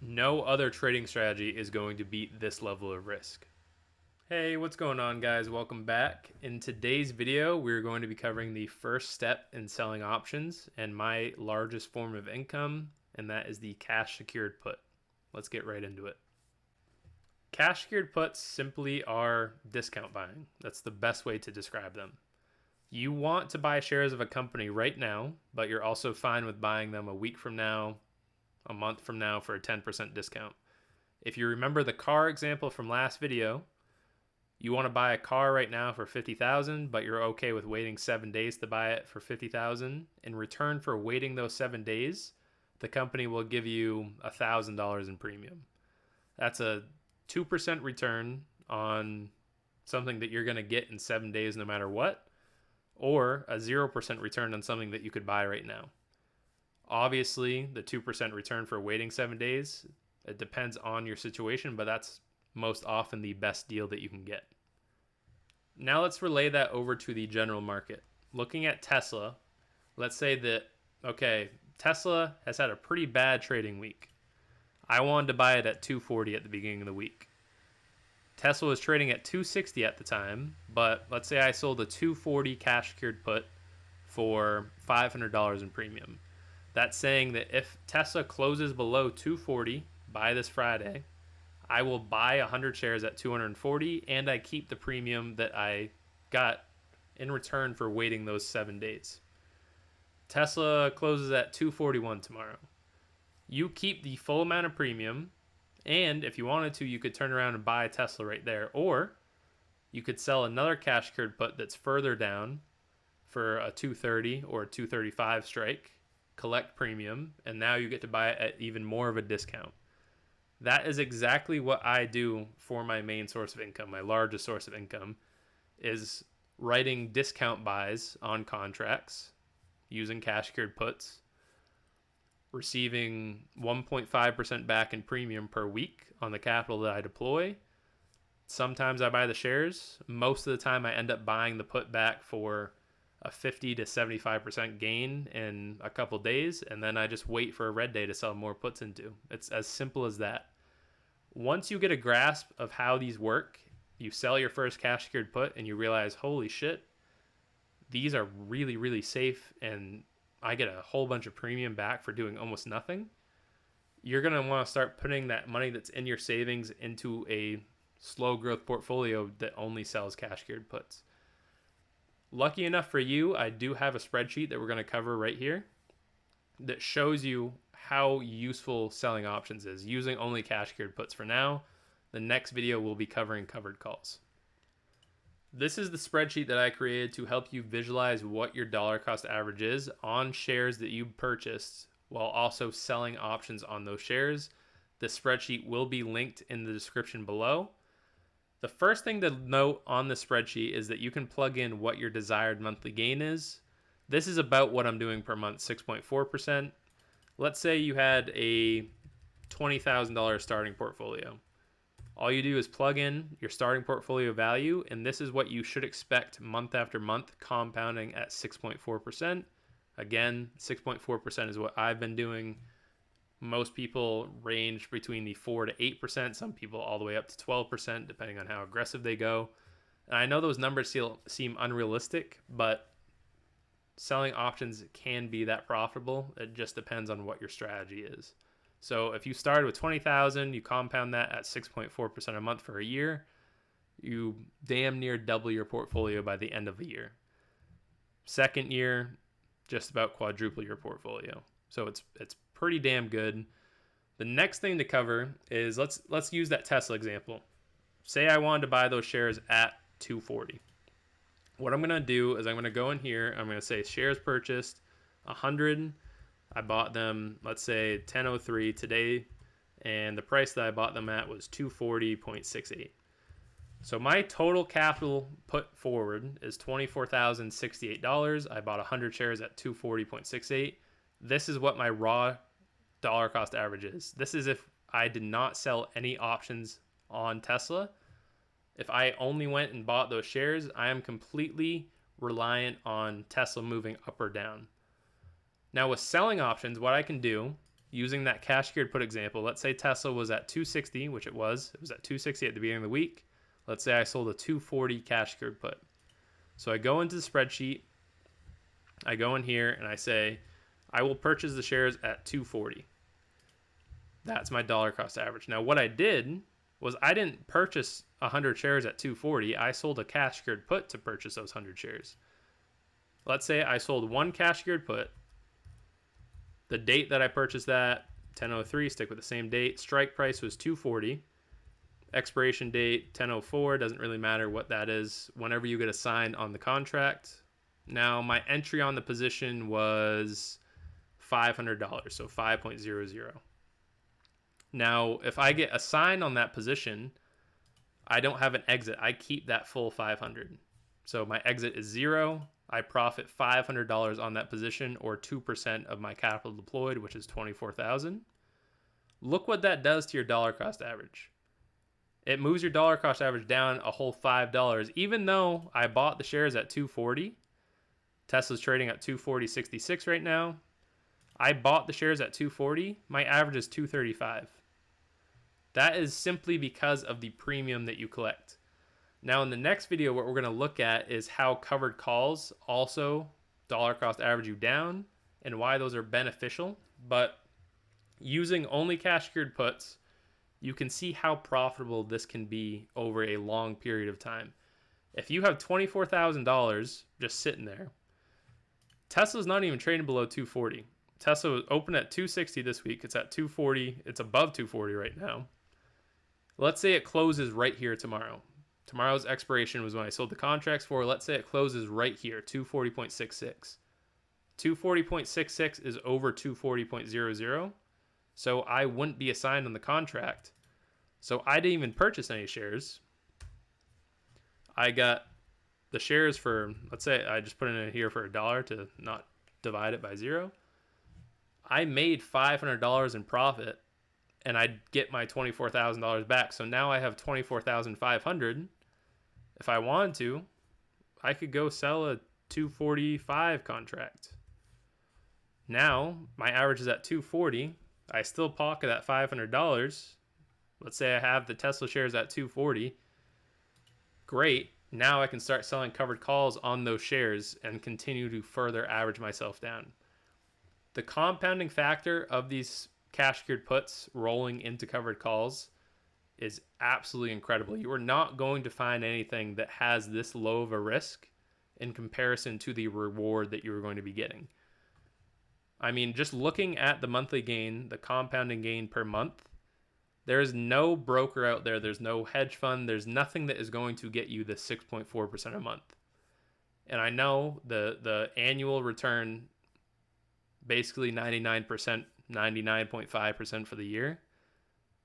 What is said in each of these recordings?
No other trading strategy is going to beat this level of risk. Hey, what's going on, guys? Welcome back. In today's video, we're going to be covering the first step in selling options and my largest form of income, and that is the cash secured put. Let's get right into it. Cash secured puts simply are discount buying. That's the best way to describe them. You want to buy shares of a company right now, but you're also fine with buying them a week from now, a month from now for a 10% discount. If you remember the car example from last video, you want to buy a car right now for $50,000, but you're okay with waiting 7 days to buy it for $50,000. In return for waiting those 7 days, the company will give you $1,000 in premium. That's a 2% return on something that you're going to get in 7 days no matter what, or a 0% return on something that you could buy right now. Obviously, the 2% return for waiting 7 days, it depends on your situation, but that's most often the best deal that you can get. Now let's relay that over to the general market. Looking at Tesla, let's say that, okay, Tesla has had a pretty bad trading week. I wanted to buy it at 240 at the beginning of the week. Tesla was trading at 260 at the time, but let's say I sold a 240 cash secured put for $500 in premium. That's saying that if Tesla closes below 240 by this Friday, I will buy 100 shares at 240 and I keep the premium that I got in return for waiting those 7 days. Tesla closes at 241 tomorrow. You keep the full amount of premium, and if you wanted to, you could turn around and buy a Tesla right there, or you could sell another cash secured put that's further down for a 230 or a 235 strike, collect premium, and now you get to buy it at even more of a discount. That is exactly what I do for my main source of income. My largest source of income is writing discount buys on contracts using cash secured puts, receiving 1.5% back in premium per week on the capital that I deploy. Sometimes I buy the shares. Most of the time I end up buying the put back for a 50 to 75% gain in a couple days, and then I just wait for a red day to sell more puts into. It's as simple as that. Once you get a grasp of how these work, you sell your first cash secured put and you realize, holy shit, these are really, really safe and I get a whole bunch of premium back for doing almost nothing. You're going to want to start putting that money that's in your savings into a slow growth portfolio that only sells cash secured puts. Lucky enough for you, I do have a spreadsheet that we're going to cover right here that shows you how useful selling options is, using only cash secured puts for now. The next video will be covering covered calls. This is the spreadsheet that I created to help you visualize what your dollar cost average is on shares that you purchased while also selling options on those shares. The spreadsheet will be linked in the description below. The first thing to note on the spreadsheet is that you can plug in what your desired monthly gain is. This is about what I'm doing per month, 6.4%. Let's say you had a $20,000 starting portfolio. All you do is plug in your starting portfolio value, and this is what you should expect month after month, compounding at 6.4%. Again, 6.4% is what I've been doing. Most people range between the 4 to 8%, some people all the way up to 12%, depending on how aggressive they go. And I know those numbers seem unrealistic, but selling options can be that profitable. It just depends on what your strategy is. So if you started with 20,000, you compound that at 6.4% a month for a year, you damn near double your portfolio by the end of the year. Second year, just about quadruple your portfolio. So it's pretty damn good. The next thing to cover is let's use that Tesla example. Say I wanted to buy those shares at 240. What I'm going to do is I'm going to go in here, I'm going to say shares purchased 100. I bought them, let's say 10:03 today, and the price that I bought them at was 240.68. So my total capital put forward is $24,068. I bought 100 shares at 240.68. This is what my raw dollar cost average is. This is if I did not sell any options on Tesla. If I only went and bought those shares, I am completely reliant on Tesla moving up or down. Now with selling options, what I can do using that cash secured put example, let's say Tesla was at 260, which it was at 260 at the beginning of the week. Let's say I sold a 240 cash secured put. So I go into the spreadsheet, I go in here and I say, I will purchase the shares at 240. That's my dollar cost average. Now what I did was I didn't purchase 100 shares at 240. I sold a cash secured put to purchase those 100 shares. Let's say I sold one cash secured put. The date that I purchased that, 10/03, stick with the same date. Strike price was 240. Expiration date, 10/04, doesn't really matter what that is. Whenever you get assigned on the contract. Now, my entry on the position was $500, so 5.00. Now, if I get assigned on that position, I don't have an exit. I keep that full 500. So my exit is 0. I profit $500 on that position, or 2% of my capital deployed, which is $24,000. Look what that does to your dollar cost average. It moves your dollar cost average down a whole $5. Even though I bought the shares at 240, Tesla's trading at 240.66 right now. I bought the shares at 240. My average is 235. That is simply because of the premium that you collect. Now in the next video, what we're going to look at is how covered calls also dollar cost average you down and why those are beneficial. But using only cash secured puts, you can see how profitable this can be over a long period of time. If you have $24,000 just sitting there, Tesla's not even trading below 240. Tesla was open at 260 this week. It's at 240. It's above 240 right now. Let's say it closes right here tomorrow. Tomorrow's expiration was when I sold the contracts for. Let's say it closes right here, 240.66. 240.66 is over 240.00. So I wouldn't be assigned on the contract. So I didn't even purchase any shares. I got the shares for, let's say I just put it in here for $1 to not divide it by 0. I made $500 in profit, and I'd get my $24,000 back. So now I have $24,500. If I wanted to, I could go sell a 245 contract. Now my average is at 240. I still pocket that $500. Let's say I have the Tesla shares at 240. Great. Now I can start selling covered calls on those shares and continue to further average myself down. The compounding factor of these cash secured puts rolling into covered calls is absolutely incredible. You are not going to find anything that has this low of a risk in comparison to the reward that you're going to be getting. I mean, just looking at the monthly gain, the compounding gain per month, there's no broker out there, there's no hedge fund, there's nothing that is going to get you the 6.4% a month. And I know the annual return, basically 99%, 99.5% for the year,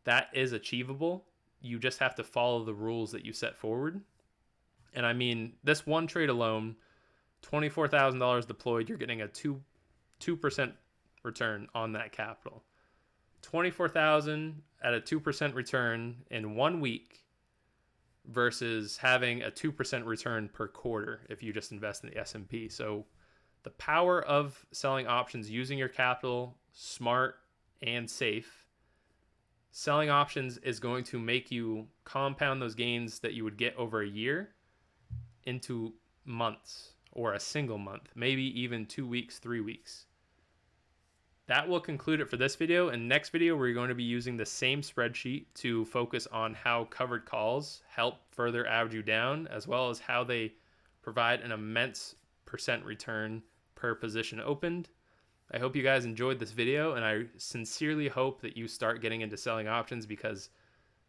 that is achievable. You just have to follow the rules that you set forward. And I mean, this one trade alone, $24,000 deployed, you're getting a 2% return on that capital. 24,000 at a 2% return in 1 week versus having a 2% return per quarter if you just invest in the S&P. So the power of selling options using your capital smart and safe. Selling options is going to make you compound those gains that you would get over a year into months or a single month, maybe even 2 weeks, 3 weeks. That will conclude it for this video. In the next video, we're going to be using the same spreadsheet to focus on how covered calls help further average you down, as well as how they provide an immense percent return per position opened. I hope you guys enjoyed this video, and I sincerely hope that you start getting into selling options, because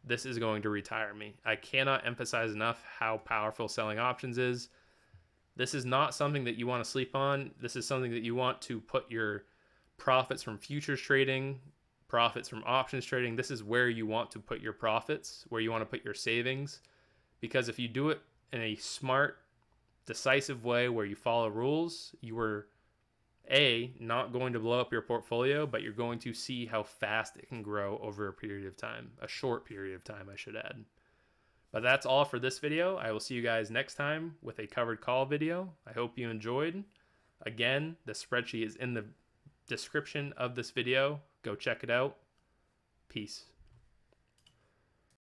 this is going to retire me. I cannot emphasize enough how powerful selling options is. This is not something that you want to sleep on. This is something that you want to put your profits from futures trading, profits from options trading. This is where you want to put your profits, where you want to put your savings. Because if you do it in a smart, decisive way where you follow rules, you are not going to blow up your portfolio, but you're going to see how fast it can grow over a period of time, a short period of time, I should add. But that's all for this video. I will see you guys next time with a covered call video. I hope you enjoyed. Again, the spreadsheet is in the description of this video. Go check it out. Peace.